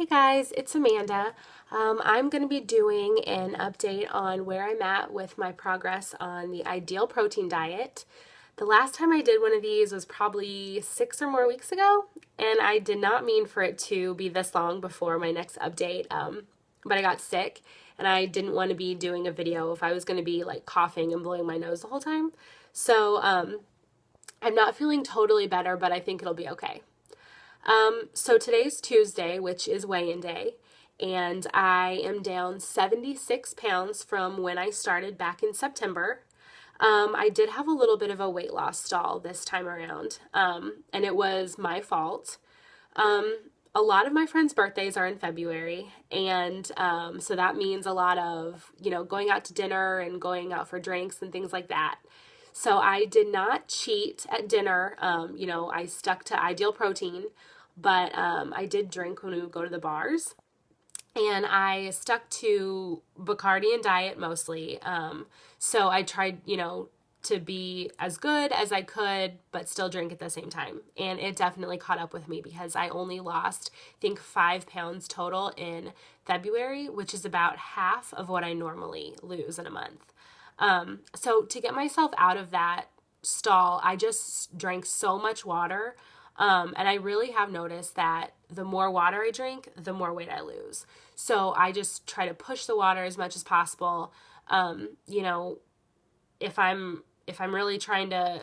Hey guys, it's Amanda. I'm going to be doing an update on where I'm at with my progress on the ideal protein diet. The last time I did one of these was probably 6 or more weeks ago, and I did not mean for it to be this long before my next update, but I got sick and I didn't want to be doing a video if I was going to be like coughing and blowing my nose the whole time. So I'm not feeling totally better, but I think it'll be okay. So today's Tuesday, which is weigh-in day, and I am down 76 pounds from when I started back in September. I did have a little bit of a weight loss stall this time around, and it was my fault. A lot of my friends' birthdays are in February, and so that means a lot of, going out to dinner and going out for drinks and things like that. So I did not cheat at dinner. I stuck to ideal protein, but I did drink when we would go to the bars. And I stuck to Bacardi and diet mostly. So I tried, to be as good as I could, but still drink at the same time. And it definitely caught up with me because I only lost, I think, 5 pounds total in February, which is about half of what I normally lose in a month. So to get myself out of that stall, I just drank so much water. And I really have noticed that the more water I drink, the more weight I lose. So I just try to push the water as much as possible. If I'm really trying to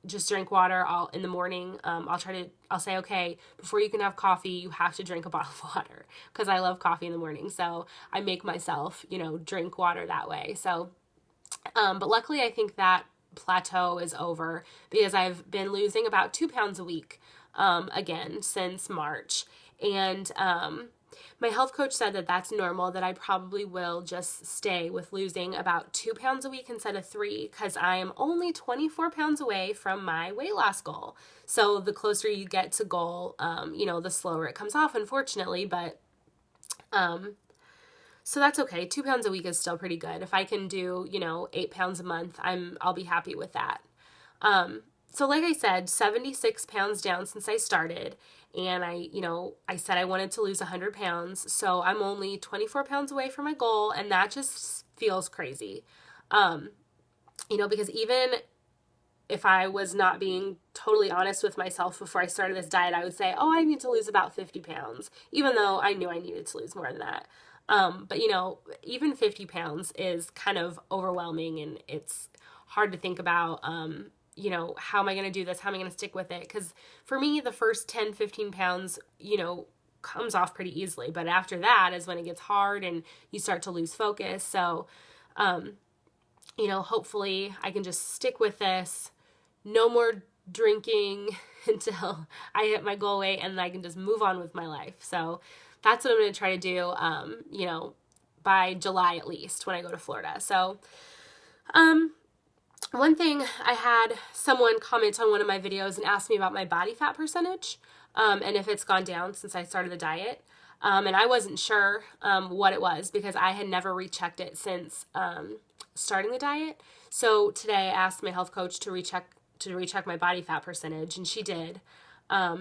just drink water in the morning, I'll say, okay, before you can have coffee, you have to drink a bottle of water because I love coffee in the morning. So I make myself, drink water that way. So, but luckily I think that plateau is over because I've been losing about 2 pounds a week, again, since March. And, my health coach said that that's normal, that I probably will just stay with losing about 2 pounds a week instead of 3 because I am only 24 pounds away from my weight loss goal. So the closer you get to goal, the slower it comes off, unfortunately, but, so that's okay. 2 pounds a week is still pretty good. If I can do, 8 pounds a month, I'll be happy with that. So like I said, 76 pounds down since I started, and I said I wanted to lose 100 pounds, so I'm only 24 pounds away from my goal, and that just feels crazy. Because even if I was not being totally honest with myself before I started this diet, I would say, oh, I need to lose about 50 pounds, even though I knew I needed to lose more than that. But even 50 pounds is kind of overwhelming, and it's hard to think about, how am I going to do this? How am I going to stick with it? Because for me, the first 10, 15 pounds, comes off pretty easily. But after that is when it gets hard and you start to lose focus. So, hopefully I can just stick with this. No more drinking until I hit my goal weight, and I can just move on with my life. So that's what I'm going to try to do, by July at least when I go to Florida. So, one thing, I had someone comment on one of my videos and ask me about my body fat percentage, and if it's gone down since I started the diet. And I wasn't sure what it was because I had never rechecked it since starting the diet. So today I asked my health coach to recheck my body fat percentage, and she did.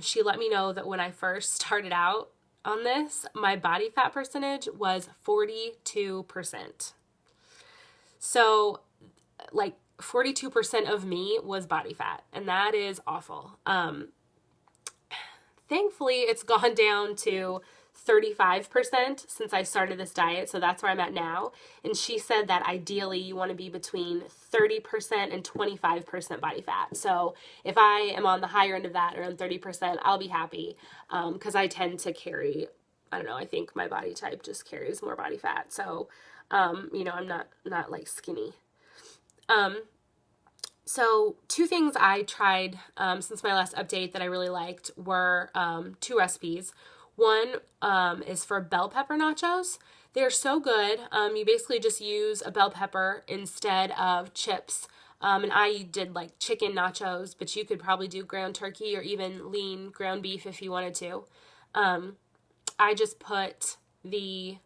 She let me know that when I first started out on this, my body fat percentage was 42%. So, 42% of me was body fat, and that is awful. Thankfully, it's gone down to 35% since I started this diet, so that's where I'm at now. And she said that ideally you want to be between 30% and 25% body fat. So if I am on the higher end of that, around 30%, I'll be happy, because I tend to carry, I don't know, I think my body type just carries more body fat. So, I'm not like skinny. So 2 things I tried since my last update that I really liked were 2 recipes. One is for bell pepper nachos. They're so good. You basically just use a bell pepper instead of chips. And I did like chicken nachos, but you could probably do ground turkey or even lean ground beef if you wanted to. I just put I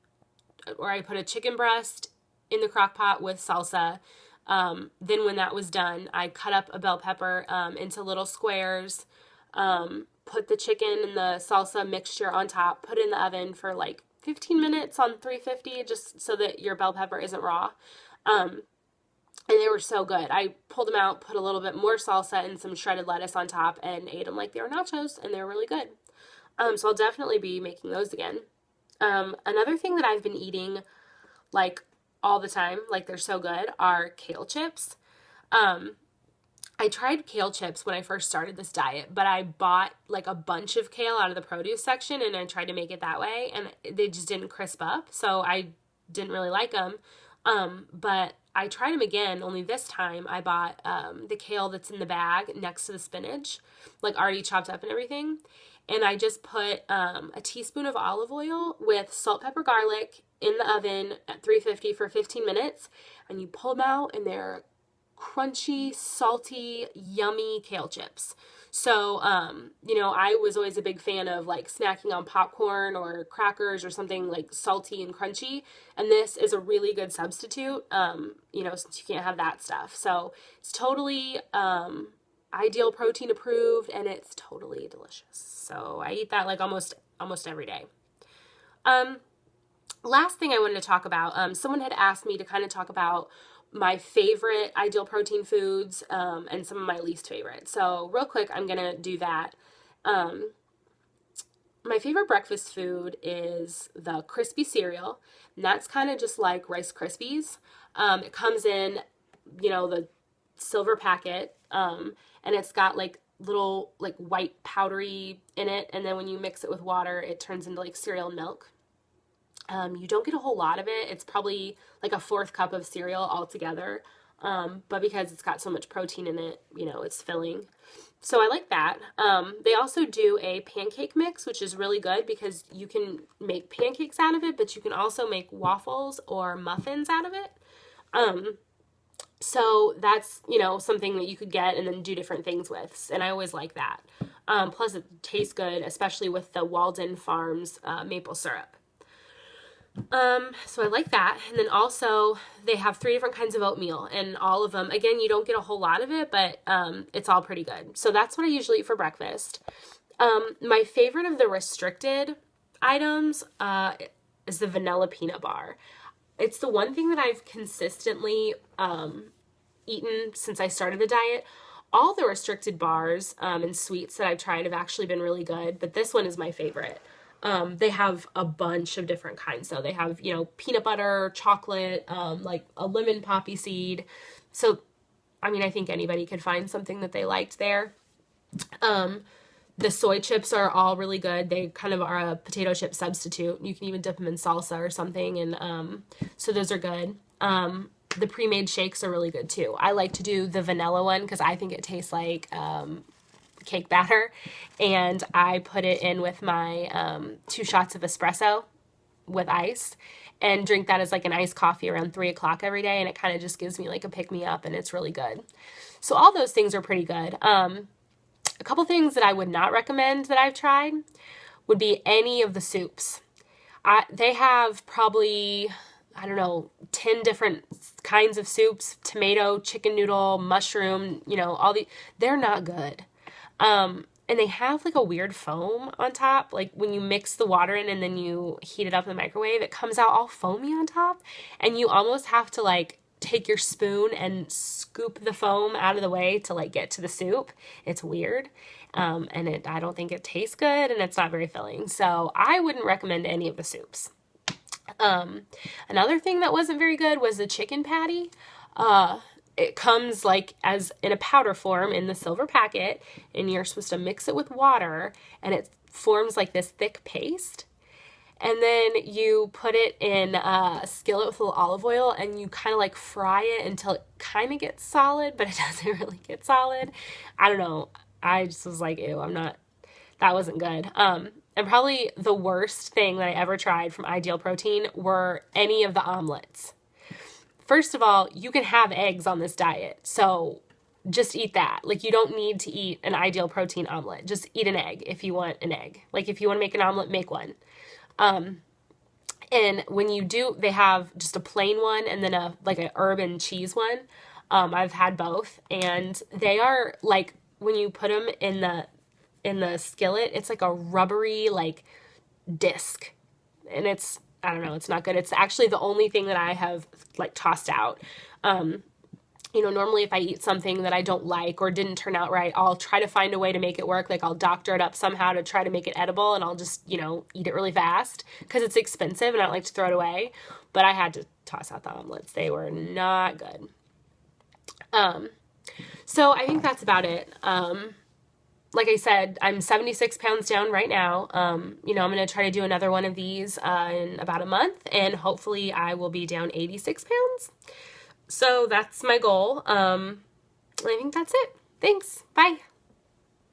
put a chicken breast in the crock pot with salsa. Then when that was done, I cut up a bell pepper into little squares, put the chicken and the salsa mixture on top, put it in the oven for like 15 minutes on 350, just so that your bell pepper isn't raw. And they were so good. I pulled them out, put a little bit more salsa and some shredded lettuce on top, and ate them like they were nachos, and they're really good. So I'll definitely be making those again. Another thing that I've been eating like all the time, like they're so good, are kale chips. I tried kale chips when I first started this diet, but I bought like a bunch of kale out of the produce section and I tried to make it that way, and they just didn't crisp up, so I didn't really like them. But I tried them again, only this time I bought the kale that's in the bag next to the spinach, like already chopped up and everything. And I just put a teaspoon of olive oil with salt, pepper, garlic in the oven at 350 for 15 minutes. And you pull them out and they're crunchy, salty, yummy kale chips. So, I was always a big fan of like snacking on popcorn or crackers or something like salty and crunchy. And this is a really good substitute, since you can't have that stuff. So it's totally Ideal Protein approved, and it's totally delicious. So I eat that like almost every day. Last thing I wanted to talk about, someone had asked me to kind of talk about my favorite Ideal Protein foods and some of my least favorite. So real quick, I'm going to do that. My favorite breakfast food is the crispy cereal, and that's kind of just like Rice Krispies. It comes in, the silver packet, and it's got like little like white powdery in it, and then when you mix it with water, it turns into like cereal milk. You don't get a whole lot of it. It's probably like a 4th cup of cereal altogether. But because it's got so much protein in it, it's filling. So I like that. They also do a pancake mix, which is really good because you can make pancakes out of it, but you can also make waffles or muffins out of it. So that's, something that you could get and then do different things with. And I always like that. Plus it tastes good, especially with the Walden Farms maple syrup. So I like that. And then also they have 3 different kinds of oatmeal, and all of them, again, you don't get a whole lot of it, but it's all pretty good. So that's what I usually eat for breakfast. My favorite of the restricted items is the vanilla peanut bar. It's the one thing that I've consistently eaten since I started the diet. All the restricted bars and sweets that I've tried have actually been really good, but this one is my favorite. They have a bunch of different kinds. So they have, peanut butter, chocolate, like a lemon poppy seed. So, I think anybody could find something that they liked there. The soy chips are all really good. They kind of are a potato chip substitute. You can even dip them in salsa or something. And so those are good. The pre-made shakes are really good too. I like to do the vanilla one because I think it tastes like cake batter, and I put it in with my 2 shots of espresso with ice and drink that as like an iced coffee around 3 o'clock every day, and it kind of just gives me like a pick-me-up, and it's really good. So all those things are pretty good. A couple things that I would not recommend that I've tried would be any of the soups. They have probably, 10 different kinds of soups: tomato, chicken noodle, mushroom, they're not good. And they have like a weird foam on top. Like when you mix the water in and then you heat it up in the microwave, it comes out all foamy on top, and you almost have to like take your spoon and scoop the foam out of the way to like get to the soup. It's weird. And I don't think it tastes good, and it's not very filling. So I wouldn't recommend any of the soups. Another thing that wasn't very good was the chicken patty. It comes like as in a powder form in the silver packet, and you're supposed to mix it with water, and it forms like this thick paste. And then you put it in a skillet with a little olive oil, and you kind of like fry it until it kind of gets solid, but it doesn't really get solid. I don't know. I just was like, ew, that wasn't good. And probably the worst thing that I ever tried from Ideal Protein were any of the omelets. First of all, you can have eggs on this diet, so just eat that. Like, you don't need to eat an Ideal Protein omelet. Just eat an egg if you want an egg. Like, if you want to make an omelet, make one. And when you do, they have just a plain one and then an herb and cheese one. I've had both, and they are like, when you put them in the in the skillet, it's like a rubbery like disc, and it's, I don't know, it's not good. It's actually the only thing that I have like tossed out. You know, normally if I eat something that I don't like or didn't turn out right, I'll try to find a way to make it work. Like I'll doctor it up somehow to try to make it edible, and I'll just, you know, eat it really fast because it's expensive and I don't like to throw it away. But I had to toss out the omelets. They were not good. So I think that's about it. Like I said, I'm 76 pounds down right now. You know, I'm going to try to do another one of these in about a month, and hopefully I will be down 86 pounds. So that's my goal. I think that's it. Thanks. Bye.